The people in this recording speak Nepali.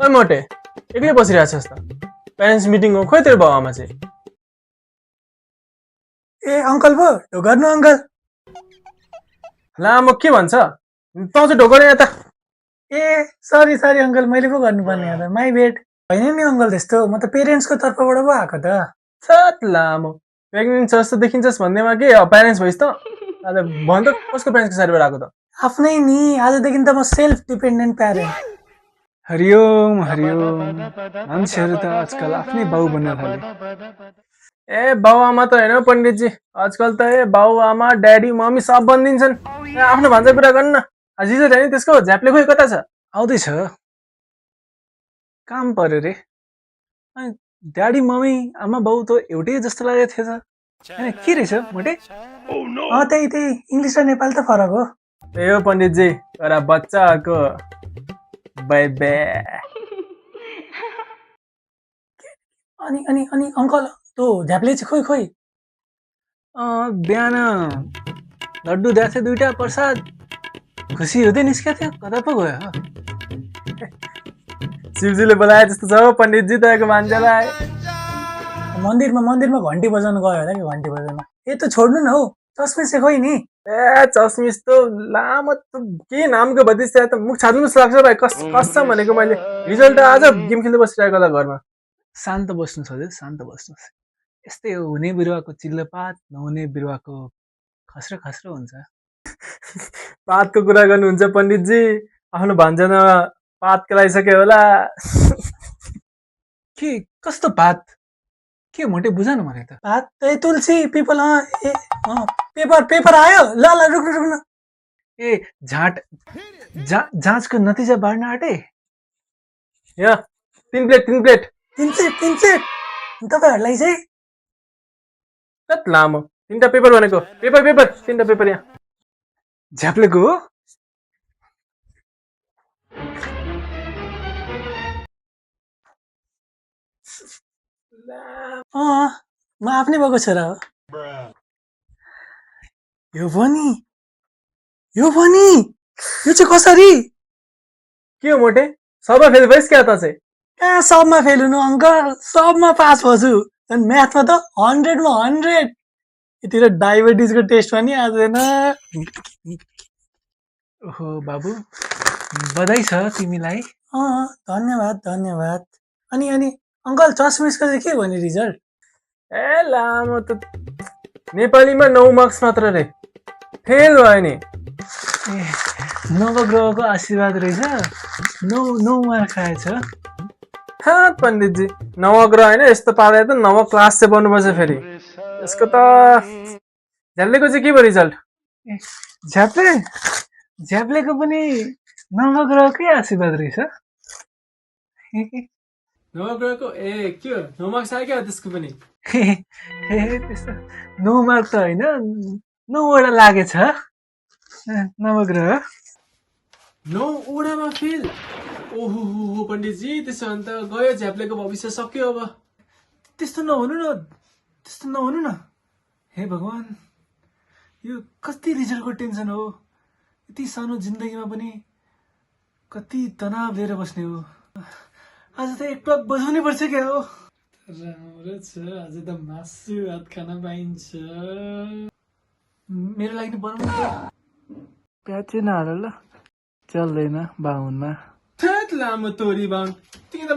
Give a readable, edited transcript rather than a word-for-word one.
ओइ मोटे एक्लै बसिरहेछस् त प्यारेन्ट्स मिटिङ हो खोइ तेरो बाउ आमा चाहिँ ए अङ्कल पो ढोगर्नु अङ्कल लामो के भन्छ तँ चाहिँ ढोकर यता ए सरी सरी अङ्कल मैले पो गर्नुपर्ने हो त माई बेड होइन नि अङ्कल त्यस्तो म त पेरेन्ट्सको तर्फबाट पो आएको त सात लामो प्रेग्नेन्ट छ जस्तो देखिन्छस् भन्नेमा के प्यारेन्ट्स भइस् त आज भन त कसको प्यारेन्ट्सको साइडबाट आएको त आफ्नै नि आजदेखि त म self dependent parent Hariom Hariom मान्छेहरू त आजकल आफ्नै बाउ बन्न थाले ए बाउ आमा त होइन पण्डितजी आजकल त ए बाउ आमा ड्याडी मम्मी सब बनिदिन्छन् आफ्नो भान्जा कुरा गर्नु न हिजो नि त्यसको झ्याप्ले खोइ कता छ आउँदैछ काम पर्यो रे अनि ड्याडी मम्मी आमा बाउ त एउटै जस्तो लागेको थियो त होइन के रहेछ मोटे त्यही त्यही इङ्ग्लिस र नेपाली त फरक हो ए हो पण्डितजी एउटा बच्चाको बाइबे अनि अनि अनि अङ्कल त्यो झ्याप्ले चाहिँ खोइ खोइ बिहान लड्डु दिएको थियो 2टा प्रसाद खुसी हुँदै निस्केको थियो कता पो गयो शिवजीले बोलाए जस्तो छ हो पण्डितजी तपाईँको मान्छेलाई मन्दिरमा घन्टी बजाउनु गयो होला कि घन्टी बजाउनु ए त छोड्नु न हौ चस्मे चाहिँ खोइ नि ए चस्मिस त लामो के नामको भतिस त मुख छाड्नु जस्तो लाग्छ भाइ कसम भनेको मैले रिजल्ट आज गेम खेल्दै बसिरहेको होला घरमा शान्त बस्नुहोस् हजुर शान्त बस्नुहोस् यस्तै हो हुने बिरुवाको चिल्लोपात नहुने बिरुवाको खस्रो खस्रो हुन्छ पातको कुरा गर्नुहुन्छ पण्डितजी आफ्नो भान्जामा पात केलाइसक्यो होला के कस्तो पात के मोटे बुझानु भने त भात ए तुलसी पिपल पेपर आयो ल ल रुक्नु ए जाँचको नतिजा बाँड्न आँटे यहाँ 3 प्लेट 3 सेट तपाईँहरूलाई चाहिँ कति लामो 3टा पेपर भनेको पेपर 3टा पेपर यहाँ झ्याप्लेको हो म आफ्नै भएको छोरा हो यो पनि यो चाहिँ कसरी के हो मोटे सबा फेरि भइस क्या त चाहिँ कहाँ सबमा फेल हुनु अङ्कल सबमा पास भएछु अनि म्याथमा त 100 मा 100 यतिर डायबिटिजको टेस्ट पनि आउँदैन ओहो बाबु बधाई छ तिमीलाई धन्यवाद अनि अङ्कल चस्मिसको चाहिँ के भन्यो रिजल्ट ए लामो त नेपालीमा 9 मार्क्स मात्र रे फेल भयो नि ए नवग्रहको आशीर्वाद रहेछ 9 मार्क आएछ पण्डितजी नवग्रह होइन यस्तो पारा त नव क्लास चाहिँ बन्नुपर्छ फेरि यसको त झ्याप्लेको चाहिँ के भयो रिजल्ट झ्याप्लेको पनि नवग्रहकै आशीर्वाद रहेछ नवग्रहको ए के हो 9 मार्क्स आयो क्या त्यसको पनि त्यस्तो 9 मार्क त होइन 9वटा लागेछ नवग्रह 9वटामा फेल ओहो पण्डितजी त्यसो भने त गयो झ्याप्लेको भविष्य सक्यो अब त्यस्तो नहुनु न हे भगवान यो कति रिजल्टको टेन्सन हो यति सानो जिन्दगीमा पनि कति तनाव लिएर बस्ने हो आज त एक टक बजाउनै पर्छ क्या हो राम्रो छ आज त मासु भात खान पाइन्छ मेरो लागि बनाउनु प्याज चाहिँ नहाल ल चल्दैन बाहुनमा लामो तोरी बाहुन तिमी त